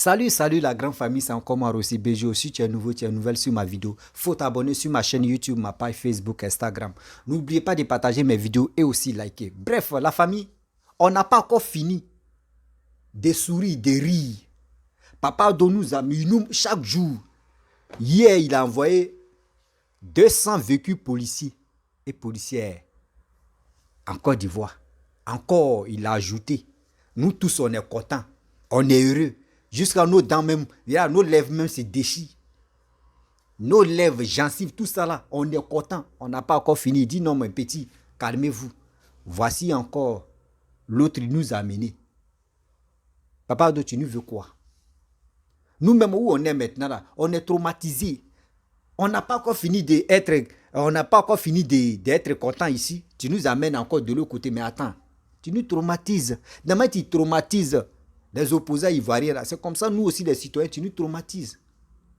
Salut la grande famille, c'est encore moi Rossi BG. Si tu es nouveau, tu es nouvelle sur ma vidéo, faut t'abonner sur ma chaîne YouTube, ma page Facebook, Instagram. N'oubliez pas de partager mes vidéos et aussi liker. Bref, la famille, on n'a pas encore fini de sourire, de rire. Papa Ado nous a mis chaque jour. Hier, il a envoyé 200 véhicules policiers et policières en Côte d'Ivoire. Encore, il a ajouté. Nous tous, on est contents, on est heureux. Jusqu'à nos dents même, nos lèvres même se déchirent. Nos lèvres, gencives, tout ça là, on est content. On n'a pas encore fini. Il dit non, mon petit, calmez-vous. Voici encore l'autre, il nous a amené. Papa Ado, tu nous veux quoi? Nous-mêmes où on est maintenant là, on est traumatisés. On n'a pas encore fini d'être content ici. Tu nous amènes encore de l'autre côté. Mais attends, tu nous traumatises. Demain, tu traumatises les opposants ivoiriens là. C'est comme ça, nous aussi les citoyens, tu nous traumatises.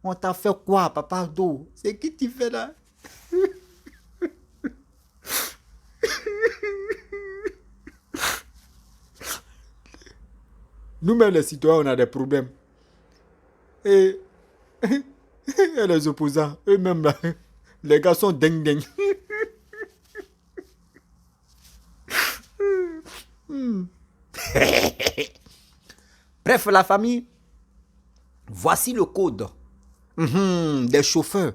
On t'a fait quoi, Papa Ado? C'est qui tu fais là? Nous-mêmes les citoyens, on a des problèmes. Et les opposants, eux-mêmes là, les gars sont dingues. Bref, la famille, voici le code des chauffeurs.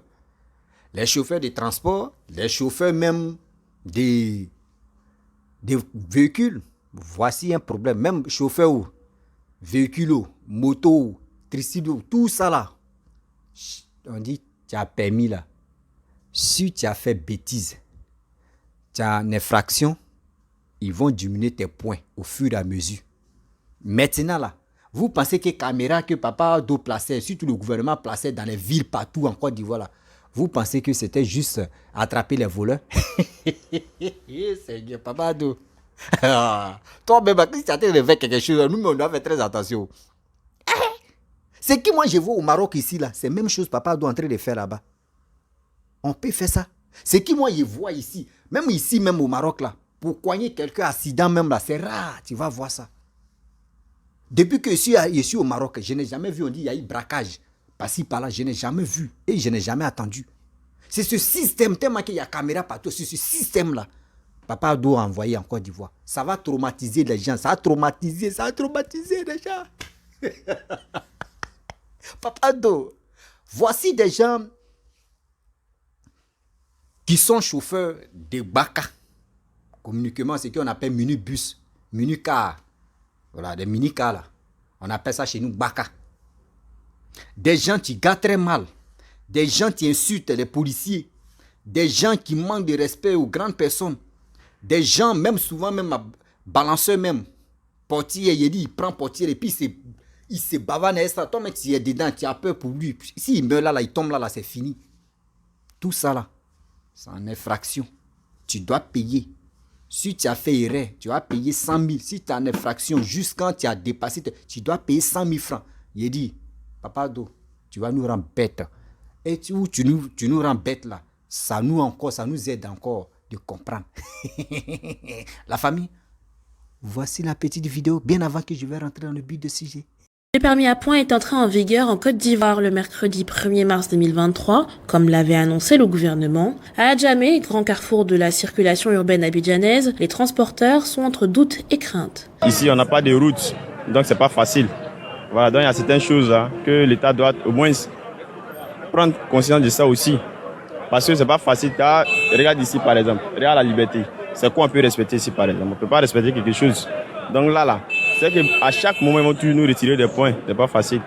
Les chauffeurs de transport, les chauffeurs même des véhicules. Voici un problème. Même chauffeur, véhicule, moto, tricycle, tout ça là. On dit, tu as permis là. Si tu as fait bêtise, tu as une infraction, ils vont diminuer tes points au fur et à mesure. Maintenant là, vous pensez que les caméras que Papa Ado plaçait, surtout le gouvernement plaçait dans les villes partout en Côte d'Ivoire là, vous pensez que c'était juste attraper les voleurs? Seigneur, Papa Ado. Toi-même, si tu as fait quelque chose, nous, on doit faire très attention. C'est que moi je vois au Maroc ici là, c'est la même chose Papa Ado en train de faire là-bas. On peut faire ça. C'est que moi je vois ici, même au Maroc là, pour coigner quelqu'un accident même là, c'est rare, tu vas voir ça. Depuis que je suis au Maroc, je n'ai jamais vu, on dit il y a eu braquage. Par-ci, par-là, je n'ai jamais vu et je n'ai jamais attendu. C'est ce système, tellement qu'il y a caméra partout, c'est ce système-là. Papa Ado a envoyé en Côte d'Ivoire. Ça va traumatiser les gens, ça a traumatisé les gens. Papa Ado, voici des gens qui sont chauffeurs de Baka. Communiquement, c'est ce qu'on appelle minibus, minicar. Voilà, des mini-cars là. On appelle ça chez nous Baka. Des gens qui gâtent très mal. Des gens qui insultent les policiers. Des gens qui manquent de respect aux grandes personnes. Des gens, même souvent, même balanceurs même. Portier, il prend portier et puis il se bavane et ça. Toi, mec, tu es dedans, tu as peur pour lui. S'il meurt là, il tombe là, c'est fini. Tout ça là, c'est en infraction. Tu dois payer. Si tu as fait erreur, tu vas payer 100 000. Si tu as une infraction, juste quand tu as dépassé, tu dois payer 100 000 francs. Il dit, Papa Ado, tu vas nous rendre bêtes. Et tu nous rends bêtes là. Ça nous aide encore de comprendre. La famille, voici la petite vidéo, bien avant que je vais rentrer dans le but de sujet. Le permis à points est entré en vigueur en Côte d'Ivoire le mercredi 1er mars 2023, comme l'avait annoncé le gouvernement. À Adjamé, grand carrefour de la circulation urbaine abidjanaise, les transporteurs sont entre doute et crainte. Ici, on n'a pas de route, donc c'est pas facile. Voilà, donc il y a certaines choses là, que l'État doit au moins prendre conscience de ça aussi. Parce que c'est pas facile. Regarde ici par exemple, regarde la liberté. C'est quoi on peut respecter ici par exemple? On ne peut pas respecter quelque chose. Donc là, c'est qu'à chaque moment, ils vont toujours nous retirer des points. C'est pas facile.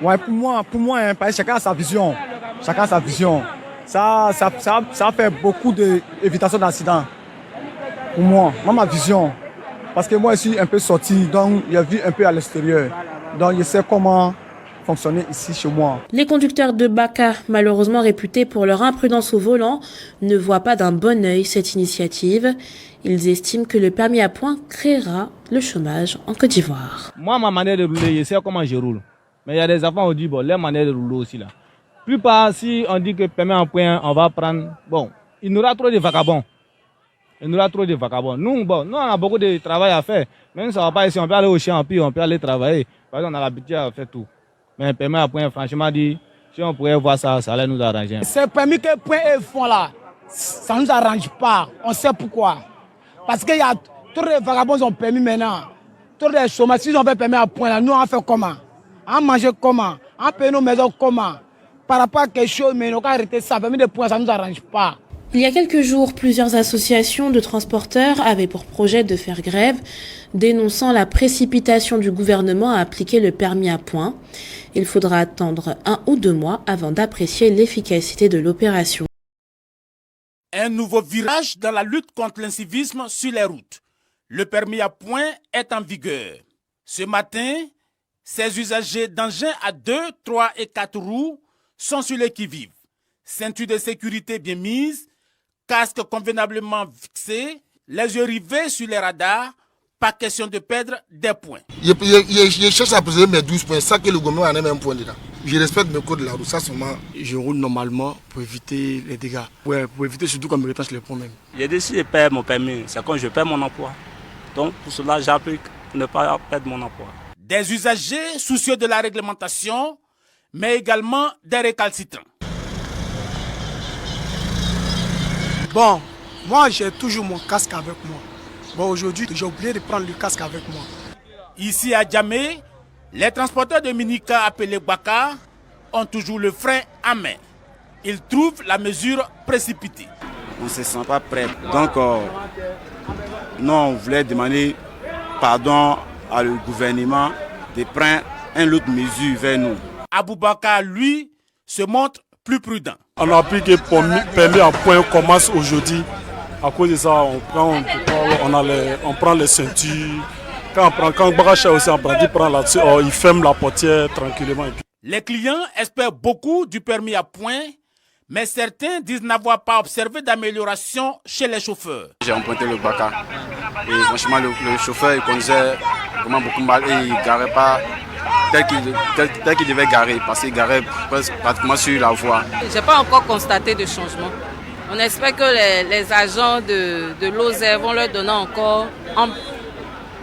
Ouais, pour moi, hein, chacun a sa vision. Chacun a sa vision. Ça fait beaucoup d'évitation d'accidents. Pour moi, ma vision. Parce que moi, je suis un peu sorti, donc j'ai vu un peu à l'extérieur. Donc je sais comment fonctionner ici chez moi. Les conducteurs de Baka, malheureusement réputés pour leur imprudence au volant, ne voient pas d'un bon œil cette initiative. Ils estiment que le permis à points créera le chômage en Côte d'Ivoire. Moi, ma manière de rouler, je sais comment je roule. Mais il y a des enfants qui disent, bon, leur manière de rouler aussi là. Plupart, si on dit que permis à points, on va prendre, bon, il y aura trop de vagabonds. Nous, on a beaucoup de travail à faire. Même si on va pas ici, on peut aller au champ, puis on peut aller travailler. Parce qu'on a l'habitude à faire tout. Mais un permis à point, franchement dit, si on pourrait voir ça, ça allait nous arranger. Ce permis que point et font là, ça ne nous arrange pas. On sait pourquoi. Parce qu'il y a tous les vagabonds qui ont permis maintenant. Tous les chômeurs, si on fait permis à point là, nous on fait comment? On mange comment? On paye nos maisons comment? Par rapport à quelque chose, mais on a arrêté ça. Permis de point, ça ne nous arrange pas. Il y a quelques jours, plusieurs associations de transporteurs avaient pour projet de faire grève, dénonçant la précipitation du gouvernement à appliquer le permis à points. Il faudra attendre 1 ou 2 mois avant d'apprécier l'efficacité de l'opération. Un nouveau virage dans la lutte contre l'incivisme sur les routes. Le permis à points est en vigueur. Ce matin, ces usagers d'engins à 2, 3 et 4 roues sont sur les qui-vive. Ceinture de sécurité bien mise, casque convenablement fixé, les yeux rivés sur les radars, pas question de perdre des points. Je cherche à préserver mes 12 points, ça que le gouvernement en a même un point dedans. Je respecte mes codes de la route, ça seulement. Je roule normalement pour éviter les dégâts. Ouais, pour éviter surtout qu'on me retenche les problèmes. J'ai décidé de perdre mon permis, c'est quand je perds mon emploi. Donc pour cela, j'applique pour ne pas perdre mon emploi. Des usagers soucieux de la réglementation, mais également des récalcitrants. Bon, moi j'ai toujours mon casque avec moi. Bon, aujourd'hui, j'ai oublié de prendre le casque avec moi. Ici à Djamé, les transporteurs de minicar appelés Baka ont toujours le frein à main. Ils trouvent la mesure précipitée. On ne se sent pas prêt. Donc, nous, on voulait demander pardon à le gouvernement de prendre une autre mesure vers nous. Aboubakar, lui, se montre plus prudent. On a appris que le permis à point commence aujourd'hui. À cause de ça, on prend les ceintures. Quand Baracha aussi il prend là-dessus, il ferme la portière tranquillement. Les clients espèrent beaucoup du permis à point, mais certains disent n'avoir pas observé d'amélioration chez les chauffeurs. J'ai emprunté le Baka et franchement le chauffeur il conduisait vraiment beaucoup mal et il ne garait pas tel qu'il devait garer parce qu'il garait pratiquement sur la voie. Je n'ai pas encore constaté de changement. On espère que les agents de l'OSER vont leur donner encore un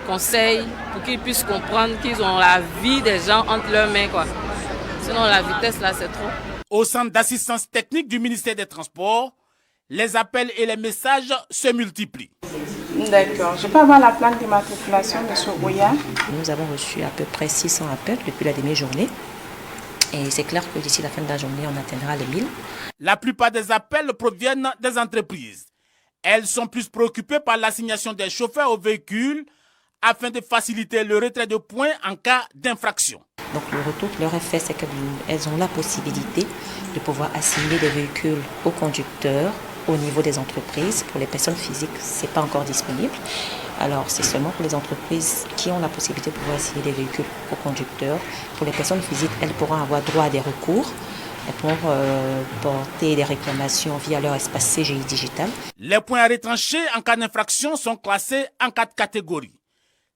conseil pour qu'ils puissent comprendre qu'ils ont la vie des gens entre leurs mains, quoi. Sinon la vitesse là c'est trop. Au centre d'assistance technique du ministère des Transports, les appels et les messages se multiplient. D'accord. Je peux avoir la plaque d'immatriculation, M. Ouya? Nous avons reçu à peu près 600 appels depuis la demi-journée. Et c'est clair que d'ici la fin de la journée, on atteindra les 1000. La plupart des appels proviennent des entreprises. Elles sont plus préoccupées par l'assignation des chauffeurs aux véhicules afin de faciliter le retrait de points en cas d'infraction. Donc le retour qui leur est fait, c'est qu'elles ont la possibilité de pouvoir assigner des véhicules aux conducteurs au niveau des entreprises. Pour les personnes physiques, ce n'est pas encore disponible. Alors c'est seulement pour les entreprises qui ont la possibilité de pouvoir assigner des véhicules aux conducteurs. Pour les personnes physiques, elles pourront avoir droit à des recours. Elles pourront porter des réclamations via leur espace CGI digital. Les points à retrancher en cas d'infraction sont classés en 4 catégories.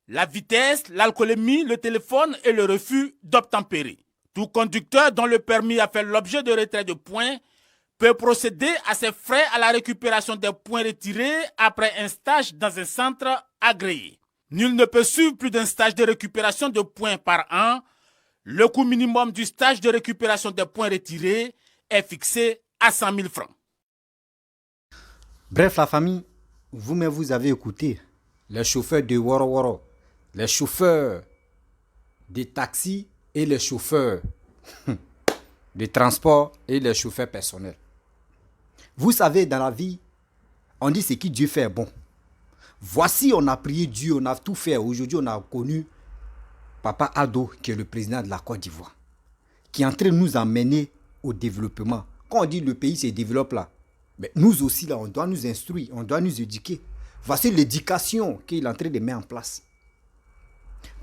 La vitesse, l'alcoolémie, le téléphone et le refus d'obtempérer. Tout conducteur dont le permis a fait l'objet de retrait de points peut procéder à ses frais à la récupération des points retirés après un stage dans un centre agréé. Nul ne peut suivre plus d'un stage de récupération de points par an. Le coût minimum du stage de récupération des points retirés est fixé à 100 000 francs. Bref, la famille, vous avez écouté les chauffeurs de Woro Woro, les chauffeurs des taxis et les chauffeurs de transport et les chauffeurs personnels. Vous savez, dans la vie, on dit ce que Dieu fait bon. Voici, on a prié Dieu, on a tout fait. Aujourd'hui, on a connu Papa Ado, qui est le président de la Côte d'Ivoire, qui est en train de nous emmener au développement. Quand on dit le pays se développe là, mais nous aussi là, on doit nous instruire, on doit nous éduquer. Voici l'éducation qu'il est en train de mettre en place.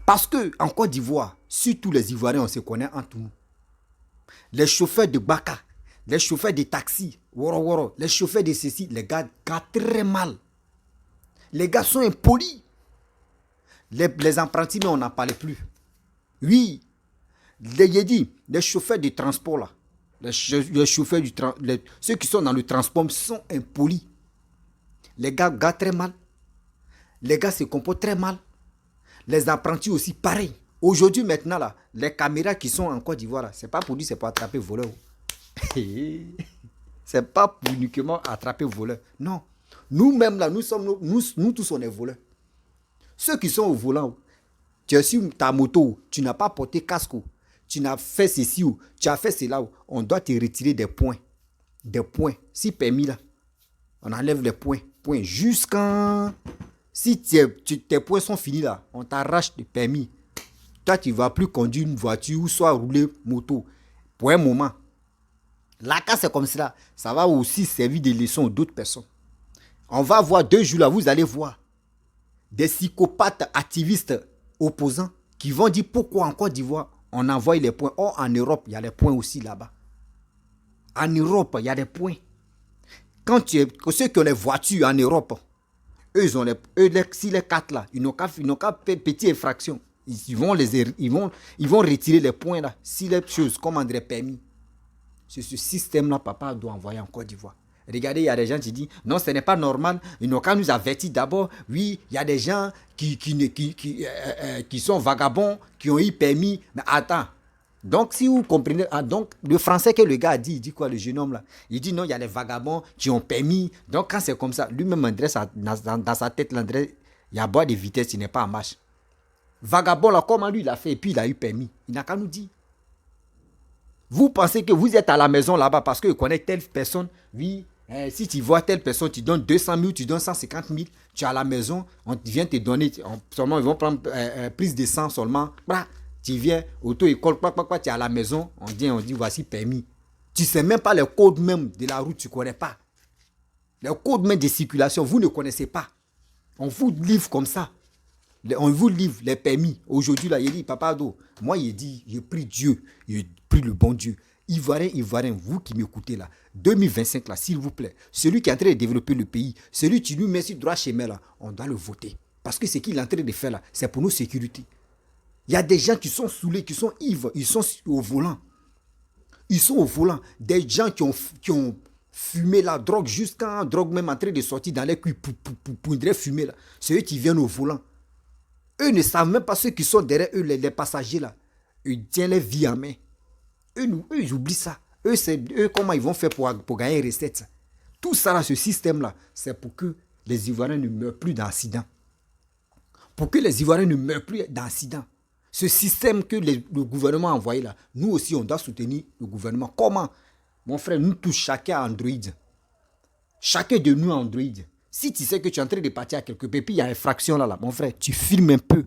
Parce qu'en Côte d'Ivoire, surtout les Ivoiriens, on se connaît entre nous. Les chauffeurs de Baka, les chauffeurs de taxis, Woro Woro, les chauffeurs de ceci, les gars très mal. Les gars sont impolis. Les apprentis, mais on n'en parlait plus. Oui, les chauffeurs de transport là, les chauffeurs ceux qui sont dans le transport sont impolis. Les gars très mal. Les gars se comportent très mal. Les apprentis aussi pareil. Aujourd'hui, maintenant, là, les caméras qui sont en Côte d'Ivoire, ce n'est pas pour dire c'est pour attraper voleur. C'est pas pour uniquement attraper voleur. Non. Nous-mêmes, là, nous tous, on est voleurs. Ceux qui sont au volant, tu es sur ta moto, tu n'as pas porté casque, tu n'as fait ceci, tu as fait cela, on doit te retirer des points. Des points. Si permis, là, on enlève les points. Points. Jusqu'à... Si tes points sont finis, là, on t'arrache le permis. Toi, tu ne vas plus conduire une voiture ou soit rouler moto pour un moment. Là, quand c'est comme cela, ça va aussi servir de leçon à d'autres personnes. On va voir 2 jours là, vous allez voir des psychopathes activistes opposants qui vont dire pourquoi en Côte d'Ivoire on envoie les points. Or, en Europe, il y a les points aussi là-bas. En Europe, il y a des points. Ceux qui ont les voitures en Europe, eux, si les 4 là, ils n'ont qu'à faire petite infraction. Ils vont retirer les points là. Si les choses, comme André permis. C'est ce système-là, papa doit envoyer en Côte d'Ivoire. Regardez, il y a des gens qui disent, non, ce n'est pas normal. Ils n'ont qu'à nous avertir d'abord. Oui, il y a des gens qui sont vagabonds, qui ont eu permis. Mais attends. Donc, si vous comprenez, donc le français que le gars a dit, il dit quoi, le jeune homme là? Il dit non, il y a les vagabonds qui ont permis. Donc, quand c'est comme ça, lui-même, André, dans sa tête, l'André, il y a bois de vitesse, il n'est pas en marche. Vagabond là, comment lui, il a fait, et puis il a eu permis. Il n'a qu'à nous dire. Vous pensez que vous êtes à la maison là-bas parce que vous connaissez telle personne. Oui, si tu vois telle personne, tu donnes 200 000, tu donnes 150 000. Tu es à la maison, on vient te donner, seulement ils vont prendre prise de sang seulement. Bah, tu viens, auto-école, tu es à la maison, on dit voici permis. Tu ne sais même pas les codes même de la route, tu ne connais pas. Les codes même de circulation, vous ne connaissez pas. On vous livre comme ça. On vous livre les permis. Aujourd'hui, là, il dit, papa Ado, moi, il dit, j'ai pris Dieu, j'ai pris le bon Dieu. Ivoirien, vous qui m'écoutez là, 2025 là, s'il vous plaît, celui qui est en train de développer le pays, celui qui nous met sur droit chemin là, on doit le voter. Parce que ce qu'il est en train de faire là, c'est pour nos sécurités. Il y a des gens qui sont saoulés, qui sont ivres, ils sont au volant. Ils sont au volant. Des gens qui ont fumé la drogue jusqu'à la drogue même en train de sortir dans les cuits pour fumer là. C'est eux qui viennent au volant. Eux ne savent même pas ceux qui sont derrière eux, les passagers là. Ils tiennent les vies en main. Eux, ils oublient ça. Eux, comment ils vont faire pour gagner une recette. Tout ça là, ce système là, c'est pour que les Ivoiriens ne meurent plus d'accident. Pour que les Ivoiriens ne meurent plus d'accident. Ce système que le gouvernement a envoyé là, nous aussi on doit soutenir le gouvernement. Comment? Mon frère, nous tous, chacun a Android. Chacun de nous a Android. Si tu sais que tu es en train de partir à quelque part, puis il y a une fraction là, mon frère, tu filmes un peu.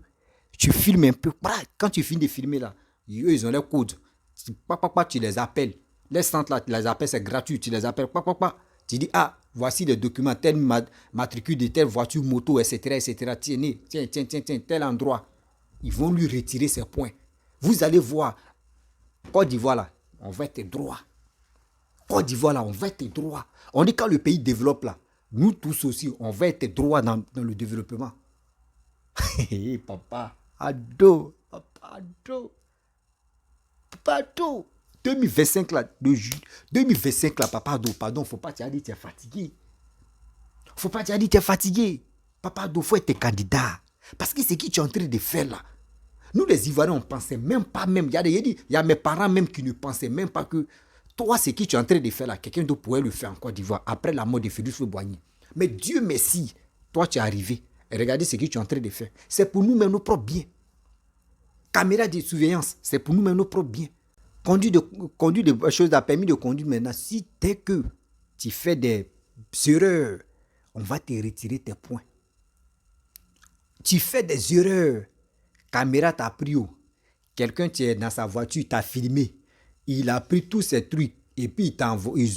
Tu filmes un peu. Quand tu finis de filmer là, eux, ils ont les codes. Tu les appelles. Les centres là, tu les appelles, c'est gratuit. Tu les appelles. Tu dis, ah, voici les documents, tel matricule de telle voiture, moto, etc. Tiens, tel endroit. Ils vont lui retirer ses points. Vous allez voir, Côte d'Ivoire là, on va être droit. Côte d'Ivoire là, on va être droit. On dit quand le pays développe là, nous tous aussi, on va être droit dans le développement. Papa, ado. 2025 là, 2025 là, papa ado, pardon, faut pas te dire que tu es fatigué. Faut pas te dire que tu es fatigué. Papa ado, faut être candidat. Parce que c'est ce que tu es en train de faire là. Nous les Ivoiriens, on ne pensait même pas même. Il y a mes parents même qui ne pensaient même pas que toi, ce que tu es en train de faire là, quelqu'un d'autre pourrait le faire en Côte d'Ivoire après la mort de Félix Houphouët-Boigny. Mais Dieu merci, toi tu es arrivé. Et regardez ce que tu es en train de faire. C'est pour nous-mêmes nos propres biens. Caméra de surveillance, c'est pour nous-mêmes nos propres biens. Conduire des choses à permis de conduire maintenant. Si dès que tu fais des erreurs, on va te retirer tes points. Tu fais des erreurs. Caméra t'a pris où? Quelqu'un qui est dans sa voiture, t'a filmé. Il a pris tous ces trucs et puis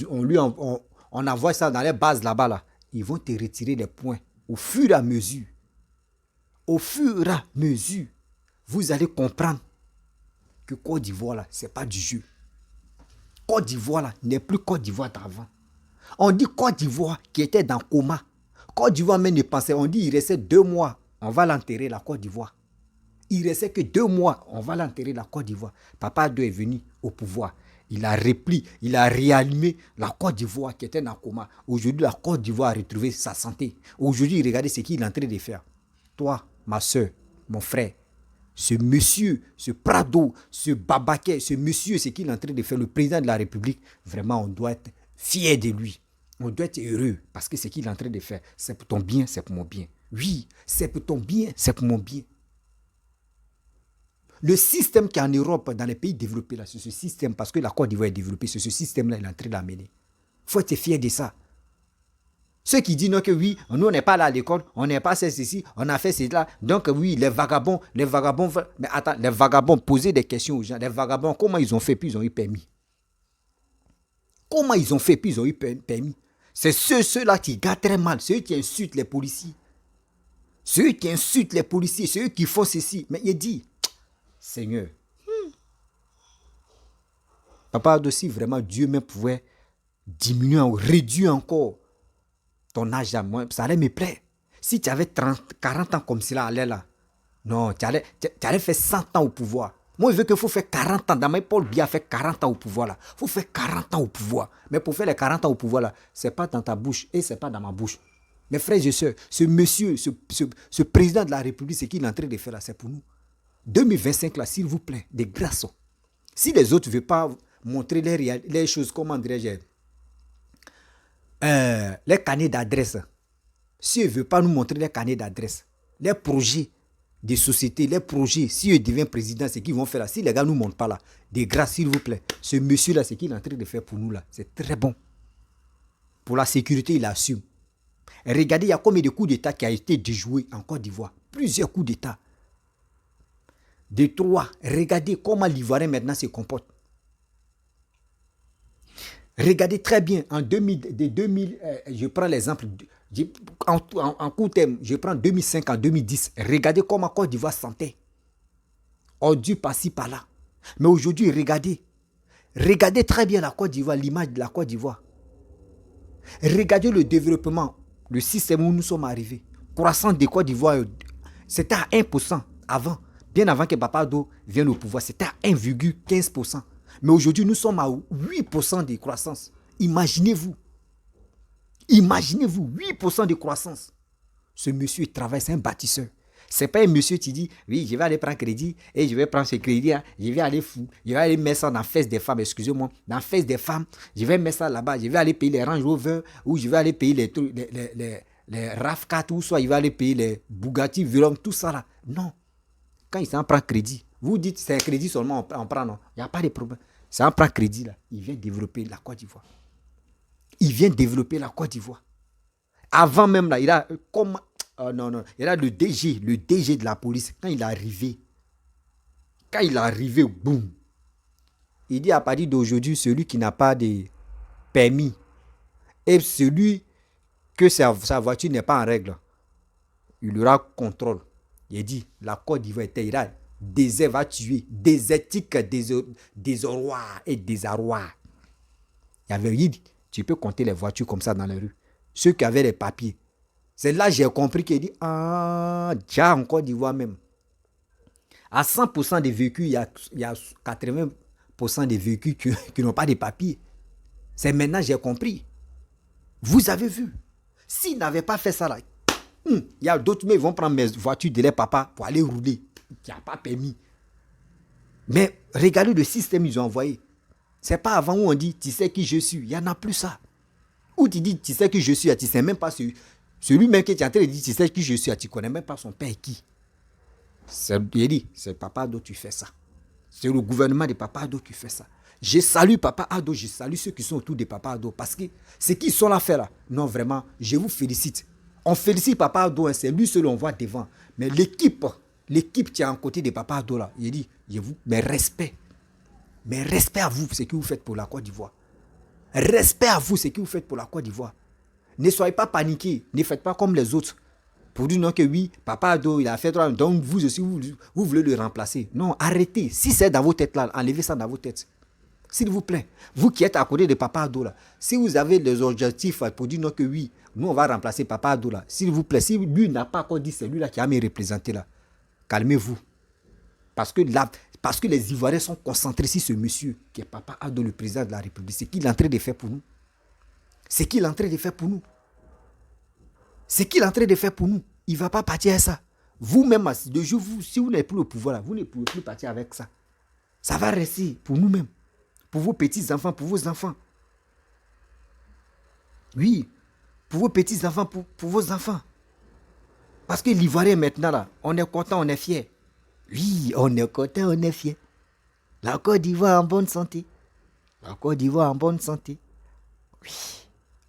on envoie ça dans les bases là-bas. Là. Ils vont te retirer les points au fur et à mesure. Au fur et à mesure, vous allez comprendre que Côte d'Ivoire, là, ce n'est pas du jeu. Côte d'Ivoire, là, n'est plus Côte d'Ivoire d'avant. On dit Côte d'Ivoire qui était dans le coma. Côte d'Ivoire même ne pensait, on dit il restait 2 mois, on va l'enterrer la Côte d'Ivoire. Il restait que 2 mois, on va l'enterrer la Côte d'Ivoire. Papa Ado est venu au pouvoir. Il a réanimé la Côte d'Ivoire qui était dans le coma. Aujourd'hui, la Côte d'Ivoire a retrouvé sa santé. Aujourd'hui, regardez ce qu'il est en train de faire. Toi, ma soeur, mon frère, Ce monsieur, ce Prado, ce Babaké, ce monsieur, c'est qu'il est en train de faire, le président de la République, vraiment, on doit être fier de lui. On doit être heureux parce que ce qu'il est en train de faire, c'est pour ton bien, c'est pour mon bien. Oui, c'est pour ton bien, c'est pour mon bien. Le système qui est en Europe, dans les pays développés, là, c'est ce système, parce que la Côte d'Ivoire est développée, c'est ce système-là, il est en train d'amener. Il faut être fier de ça. Ceux qui disent non que oui, nous on n'est pas là à l'école, on n'est pas fait ceci, on a fait cela. Donc oui, les vagabonds, mais attends, les vagabonds, posez des questions aux gens. Les vagabonds, comment ils ont fait puis ils ont eu permis? Comment ils ont fait puis ils ont eu permis? C'est ceux-là qui gardent très mal, ceux qui insultent les policiers. Ceux qui insultent les policiers, ceux qui font ceci. Mais il dit, Seigneur, Papa Ado, si vraiment Dieu même pouvait diminuer ou réduire encore ton âge à moi, ça allait me plaire. Si tu avais 40 ans comme cela, allait là. Non, tu allais faire 100 ans au pouvoir. Moi, je veux qu'il faut faire 40 ans. Dans mes Paul Biya fait 40 ans au pouvoir là. Il faut faire 40 ans au pouvoir. Mais pour faire les 40 ans au pouvoir là, ce n'est pas dans ta bouche et ce n'est pas dans ma bouche. Mes frères et sœurs, ce monsieur, ce président de la République, ce qu'il est en train de faire là, c'est pour nous. 2025 là, s'il vous plaît, de grâce. Si les autres ne veulent pas montrer les choses, comment dirais-je, les carnets d'adresse. Si ils ne veulent pas nous montrer les carnets d'adresse, les projets des sociétés, les projets, si ils deviennent président, c'est qu'ils vont faire là. Si les gars ne nous montrent pas là, de grâce, s'il vous plaît, ce monsieur-là, c'est qu'il est en train de faire pour nous là, c'est très bon. Pour la sécurité, il assume. Et regardez, il y a combien de coups d'État qui a été déjoués en Côte d'Ivoire. Plusieurs coups d'État. De 3, regardez comment l'Ivoirien maintenant se comporte. Regardez très bien, en 2000, je prends l'exemple, en court terme, je prends 2005 en 2010. Regardez comment Côte d'Ivoire sentait. Ordu par-ci, par-là. Mais aujourd'hui, regardez très bien la Côte d'Ivoire, l'image de la Côte d'Ivoire. Regardez le développement, le système où nous sommes arrivés. Croissance de Côte d'Ivoire, c'était à 1% avant. Bien avant que Papa Ado vienne au pouvoir, c'était à 1,15%. Mais aujourd'hui, nous sommes à 8% de croissance. Imaginez-vous. Imaginez-vous, 8% de croissance. Ce monsieur, il travaille, c'est un bâtisseur. Ce n'est pas un monsieur qui dit, oui, je vais aller prendre crédit et je vais prendre ce crédit, hein, je vais aller mettre ça dans la fesse des femmes, excusez-moi, dans la fesse des femmes, je vais mettre ça là-bas, je vais aller payer les Range Rover ou je vais aller payer les RAV4 ou soit je vais aller payer les Bugatti Veyron, tout ça là. Non. Quand il s'en prend crédit, vous dites c'est un crédit seulement, on prend, non. Il n'y a pas de problème. C'est un prend crédit là. Il vient développer la Côte d'Ivoire. Il vient développer la Côte d'Ivoire. Avant même là, il a comme il a le DG de la police. Quand il est arrivé, boum. Il dit à partir d'aujourd'hui, celui qui n'a pas de permis et celui que sa voiture n'est pas en règle, il aura contrôle. Il dit, la Côte d'Ivoire était là. Désert va tuer. Désertique, désarroi et désarroi. Il avait dit, tu peux compter les voitures comme ça dans les rues. Ceux qui avaient les papiers. C'est là que j'ai compris qu'il dit, déjà en Côte d'Ivoire même. À 100% des véhicules, il y a 80% des véhicules qui n'ont pas de papiers. C'est maintenant que j'ai compris. Vous avez vu. S'ils n'avaient pas fait ça là, il y a d'autres, mais ils vont prendre mes voitures de leur papa pour aller rouler. Il n'y a pas permis. Mais regardez le système qu'ils ont envoyé. Ce n'est pas avant où on dit, tu sais qui je suis. Il n'y en a plus ça. Ou tu dis, tu sais qui je suis, tu ne sais même pas celui même qui est en train de dire, tu sais qui je suis, tu ne connais même pas son père qui. Il dit, c'est Papa Ado qui fait ça. C'est le gouvernement de Papa Ado qui fait ça. Je salue Papa Ado, je salue ceux qui sont autour de Papa Ado. Parce que ce qu'ils sont là faire là, non vraiment, je vous félicite. On félicite Papa Ado, hein, c'est lui seul on voit devant. Mais l'équipe qui est à côté de Papa Ado là, il dit, mes respects à vous, ce que vous faites pour la Côte d'Ivoire. Respect à vous, ce que vous faites pour la Côte d'Ivoire. Ne soyez pas paniqués, ne faites pas comme les autres. Pour dire non que oui, Papa Ado, il a fait 3 ans, donc vous aussi, vous voulez le remplacer. Non, arrêtez. Si c'est dans vos têtes là, enlevez ça dans vos têtes. S'il vous plaît, vous qui êtes à côté de Papa Ado là, si vous avez des objectifs pour dire non que oui, nous on va remplacer Papa Ado là, s'il vous plaît, si lui n'a pas encore dit c'est lui là qui a me représenté là, calmez-vous. Parce que les Ivoiriens sont concentrés sur ce monsieur qui est Papa Ado, le président de la République. C'est qu'il est en train de faire pour nous. C'est qu'il est en train de faire pour nous. C'est qu'il est en train de faire pour nous. Il ne va pas partir à ça. Vous-même, si vous n'avez plus le pouvoir, là, vous ne pouvez plus partir avec ça. Ça va rester pour nous-mêmes, pour vos petits-enfants, pour vos enfants. Oui, pour vos petits-enfants, pour vos enfants. Parce que l'Ivoirien maintenant, là, on est content, on est fier. Oui, on est content, on est fier. La Côte d'Ivoire en bonne santé. La Côte d'Ivoire en bonne santé. Oui.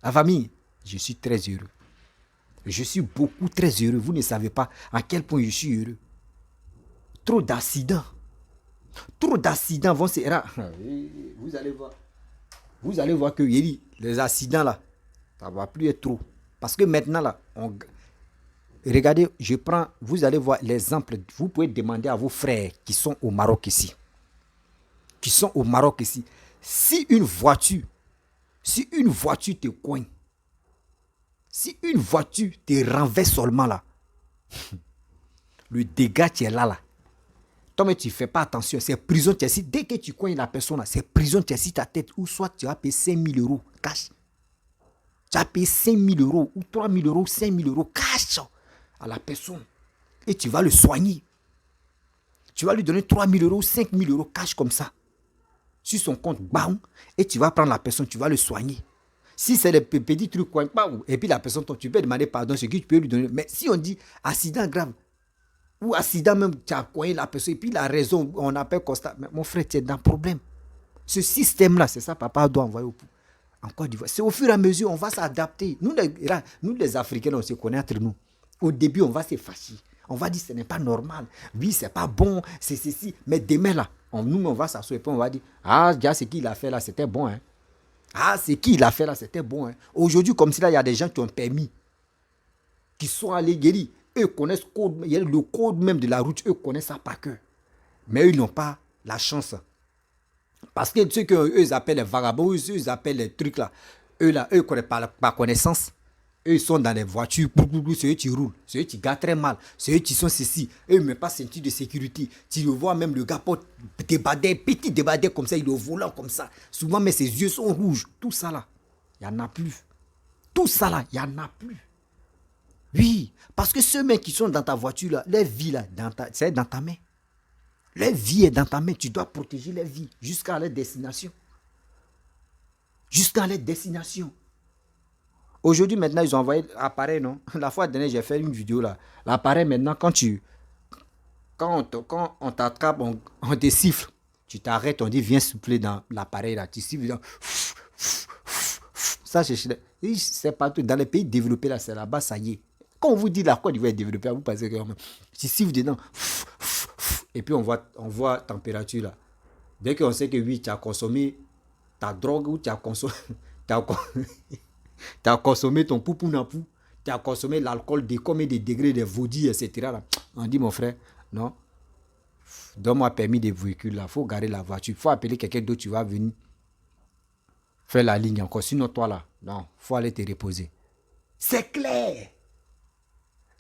La famille, je suis très heureux. Je suis beaucoup très heureux. Vous ne savez pas à quel point je suis heureux. Trop d'accidents. Trop d'accidents vont se... Vous allez voir. Vous allez voir que les accidents là, ça ne va plus être trop. Parce que maintenant là, regardez, vous allez voir l'exemple. Vous pouvez demander à vos frères qui sont au Maroc ici. Si une voiture te coigne, si une voiture te renverse seulement là, le dégât tu es là. Toi, mais tu ne fais pas attention, c'est prison, tu es dès que tu cognes la personne là, c'est prison, tu es ta tête, ou soit tu vas payer 5 000 euros cash. Tu vas payer 5 000 euros, ou 3 000 euros, 5 000 euros cash à la personne. Et tu vas le soigner. Tu vas lui donner 3 000 euros, 5 000 euros cash comme ça. Sur son compte, bam, et tu vas prendre la personne, tu vas le soigner. Si c'est des petits trucs, et puis la personne, tu peux demander pardon, ce que tu peux lui donner. Mais si on dit accident grave, ou accident même, tu as coigné la personne, et puis la raison, on appelle constat, mais mon frère, tu es dans le problème. Ce système-là, c'est ça, papa doit envoyer en Côte d'Ivoire. C'est au fur et à mesure, on va s'adapter. Nous, les Africains, on se connaît entre nous. Au début, on va se fâcher. On va dire, ce n'est pas normal. Oui, c'est pas bon, c'est ceci. Mais demain, là, on va s'asseoir et puis on va dire, ah, déjà, ce qu'il a fait là, c'était bon. Hein. Ah, ce qu'il a fait là, c'était bon. Hein. Aujourd'hui, comme si là, il y a des gens qui ont permis, qui sont allés guérir. Eux connaissent le code même de la route, eux connaissent ça par cœur. Mais eux n'ont pas la chance. Parce que ceux qu'eux appellent les vagabonds, eux ils appellent les trucs là, eux ne connaissent pas par connaissance. Eux, ils sont dans les voitures, c'est eux qui roulent, c'est eux qui gardent très mal, c'est eux qui sont ceci. Eux, ils ne mettent pas ceinture de sécurité. Tu le vois même, le gars porte des badets, petits débadets comme ça, il est au volant comme ça. Souvent, mais ses yeux sont rouges. Tout ça là, il n'y en a plus. Tout ça là, il n'y en a plus. Oui, parce que ceux mecs qui sont dans ta voiture là, leur vie là, c'est dans ta main. Leur vie est dans ta main, tu dois protéger leur vie jusqu'à leur destination. Jusqu'à leur destination. Aujourd'hui, maintenant, ils ont envoyé l'appareil, non? La fois dernière, j'ai fait une vidéo là. L'appareil, maintenant, quand on t'attrape, on te siffle. Tu t'arrêtes, on dit, viens souffler dans l'appareil là. Tu siffles dans... Ça, c'est partout. Dans les pays développés là, c'est là-bas, ça y est. Quand on vous dit la Côte d'Ivoire est développée, vous pensez que tu siffles dedans. Et puis, on voit température là. Dès qu'on sait que oui, tu as consommé ta drogue ou tu as consommé... Tu as consommé ton poupou-napou, tu as consommé l'alcool de combien de degrés, des vaudis, etc. Là. On dit, mon frère, non, donne-moi permis de véhicule, là. Il faut garer la voiture. Il faut appeler quelqu'un d'autre, tu vas venir faire la ligne encore. Sinon, toi, là, non, il faut aller te reposer. C'est clair.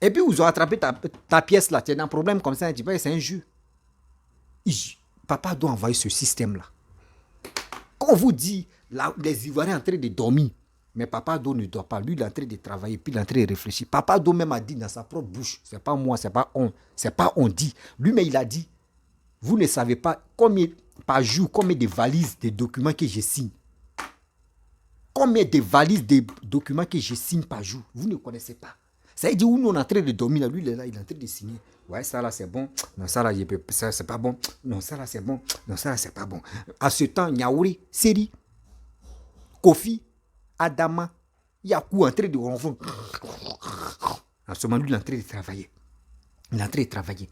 Et puis, vous avez attrapé ta pièce, là. Tu es dans un problème comme ça, tu vois, c'est un jeu. Papa doit envoyer ce système-là. Quand on vous dit, là, les Ivoiriens sont en train de dormir, mais Papa Do ne dort pas. Lui, il est en train de travailler, puis il est en train de réfléchir. Papa Do même a dit dans sa propre bouche, c'est pas moi, c'est pas on dit. Lui-même, il a dit, vous ne savez pas combien par jour, combien de valises de documents que je signe. Combien de valises de documents que je signe par jour. Vous ne connaissez pas. Ça veut dire, où nous, on est en train de dormir, là, lui, il est là, il est en train de signer. Ouais, ça là, c'est bon. Non, ça là, ça, c'est pas bon. Non, ça là, c'est bon. Non, ça là, c'est pas bon. À ce temps, Niaouri, Seri, Kofi, Adama, Yakou en train de ronfler. En ce moment, lui, il est en train de travailler. Il est en train de travailler.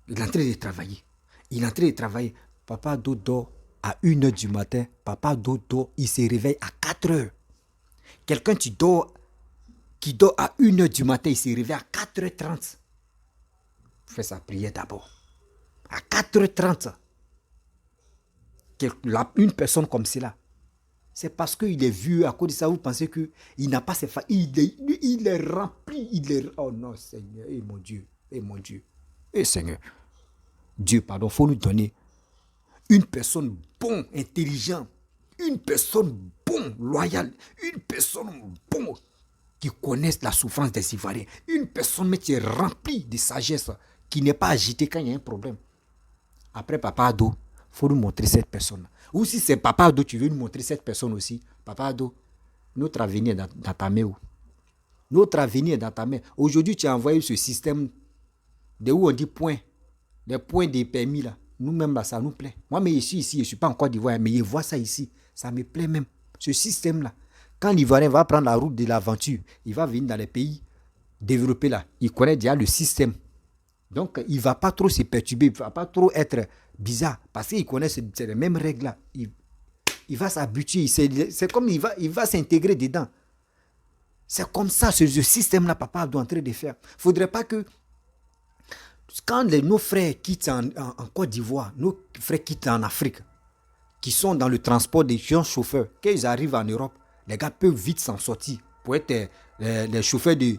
Il est en train de travailler. Il est en train de travailler. Papa Dodo, à 1h du matin, Papa Dodo, il se réveille à 4h. Quelqu'un qui dort à 1h du matin, il se réveille à 4h30. Fait sa prière d'abord. À 4h30. Une personne comme cela. C'est parce qu'il est vieux, à cause de ça, vous pensez qu'il n'a pas ses femmes. Il est rempli. Oh non, Seigneur, et mon Dieu, et Seigneur. Dieu, pardon, il faut nous donner une personne bon, intelligent, une personne bon, loyale, une personne bon, qui connaissent la souffrance des Ivoiriens. Une personne mais qui est remplie de sagesse, qui n'est pas agitée quand il y a un problème. Après Papa Ado, il faut nous montrer cette personne. Ou si c'est Papa Ado, tu veux nous montrer cette personne aussi. Papa Ado, notre avenir est dans ta main. Notre avenir est dans ta main. Aujourd'hui, tu as envoyé ce système de où on dit point. Les points des permis là. Nous-mêmes là, ça nous plaît. Moi, mais ici, je ne suis pas en Côte d'Ivoire, mais je vois ça ici. Ça me plaît même. Ce système-là. Quand l'Ivoirien va prendre la route de l'aventure, il va venir dans les pays développés là. Il connaît déjà le système. Donc, il ne va pas trop se perturber. Il ne va pas trop être bizarre. Parce qu'il connaît les mêmes règles là. Il va s'habituer. C'est comme il va s'intégrer dedans. C'est comme ça, ce système-là, papa doit en train de faire. Il ne faudrait pas que, quand nos frères quittent en Côte d'Ivoire, nos frères quittent en Afrique, qui sont dans le transport des jeunes chauffeurs, quand ils arrivent en Europe, les gars peuvent vite s'en sortir pour être les chauffeurs de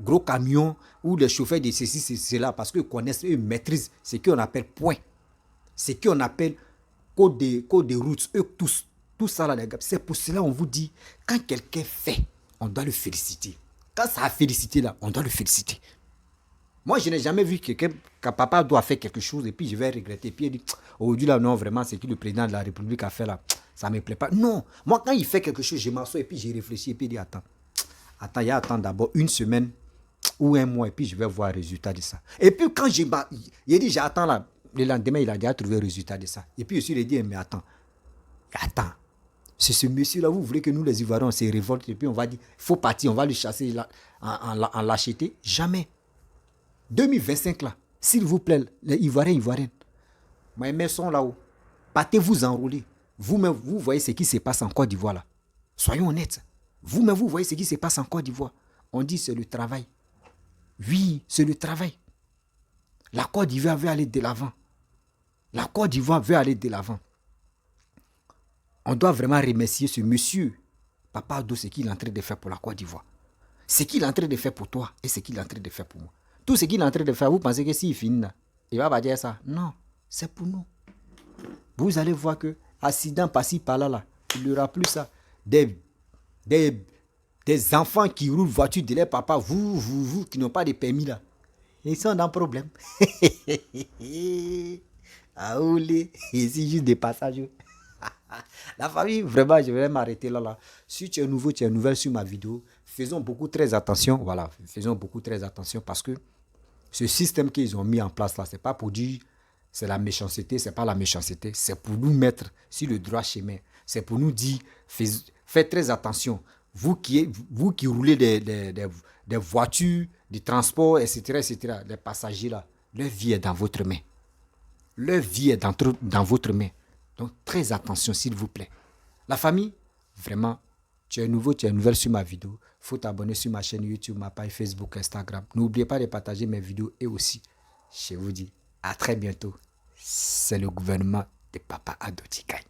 gros camions ou les chauffeurs de ceci, cela, parce qu'ils connaissent, eux maîtrisent ce qu'on appelle point, ce qu'on appelle code de route, eux tous, tout ça là, les gars. C'est pour cela qu'on vous dit, quand quelqu'un fait, on doit le féliciter. Quand ça a félicité là, on doit le féliciter. Moi, je n'ai jamais vu que papa doit faire quelque chose et puis je vais regretter. Puis il dit, aujourd'hui là, non, vraiment, c'est que le président de la République a fait là, ça ne me plaît pas. Non, moi, quand il fait quelque chose, je m'assois et puis je réfléchis et puis je dis, attends, il y a attendre d'abord une semaine ou un mois et puis je vais voir le résultat de ça. Et puis quand il dit, j'attends là, le lendemain, il a déjà trouvé le résultat de ça. Et puis je lui ai dit, mais attends. C'est ce monsieur-là, vous voulez que nous, les Ivoiriens, on se révolte et puis on va dire, il faut partir, on va le chasser en lâcheté. Jamais. 2025 là, s'il vous plaît, les Ivoiriens, Ivoiriennes, mes mains sont là-haut. Partez vous enrôler. Vous-même, vous voyez ce qui se passe en Côte d'Ivoire là. Soyons honnêtes. Vous-même, vous voyez ce qui se passe en Côte d'Ivoire. On dit c'est le travail. Oui, c'est le travail. La Côte d'Ivoire veut aller de l'avant. La Côte d'Ivoire veut aller de l'avant. On doit vraiment remercier ce monsieur, Papa Ado, ce qu'il est en train de faire pour la Côte d'Ivoire. Ce qu'il est en train de faire pour toi et ce qu'il est en train de faire pour moi. Tout ce qu'il est en train de faire, vous pensez que s'il finit là, il va pas dire ça. Non, c'est pour nous. Vous allez voir que accident par-ci, par-là, il n'y aura plus ça. Des enfants qui roulent voiture de leur papa, vous qui n'ont pas de permis là, ils sont dans le problème. Ah, oulé, c'est juste des passages. La famille, vraiment, je vais m'arrêter là. Si tu es nouveau, tu es nouvelle sur ma vidéo, faisons beaucoup très attention. Voilà, faisons beaucoup très attention parce que ce système qu'ils ont mis en place là, c'est pas pour dire c'est la méchanceté, c'est pas la méchanceté, c'est pour nous mettre sur le droit chemin. C'est pour nous dire, faites très attention. Vous qui roulez des voitures, des transports, etc., les passagers là, leur vie est dans votre main. Leur vie est dans votre main. Donc, très attention, s'il vous plaît. La famille, vraiment, tu es nouveau, tu es nouvelle sur ma vidéo. Il faut t'abonner sur ma chaîne YouTube, ma page Facebook, Instagram. N'oubliez pas de partager mes vidéos et aussi, je vous dis à très bientôt. C'est le gouvernement de Papa Ado qui gagne.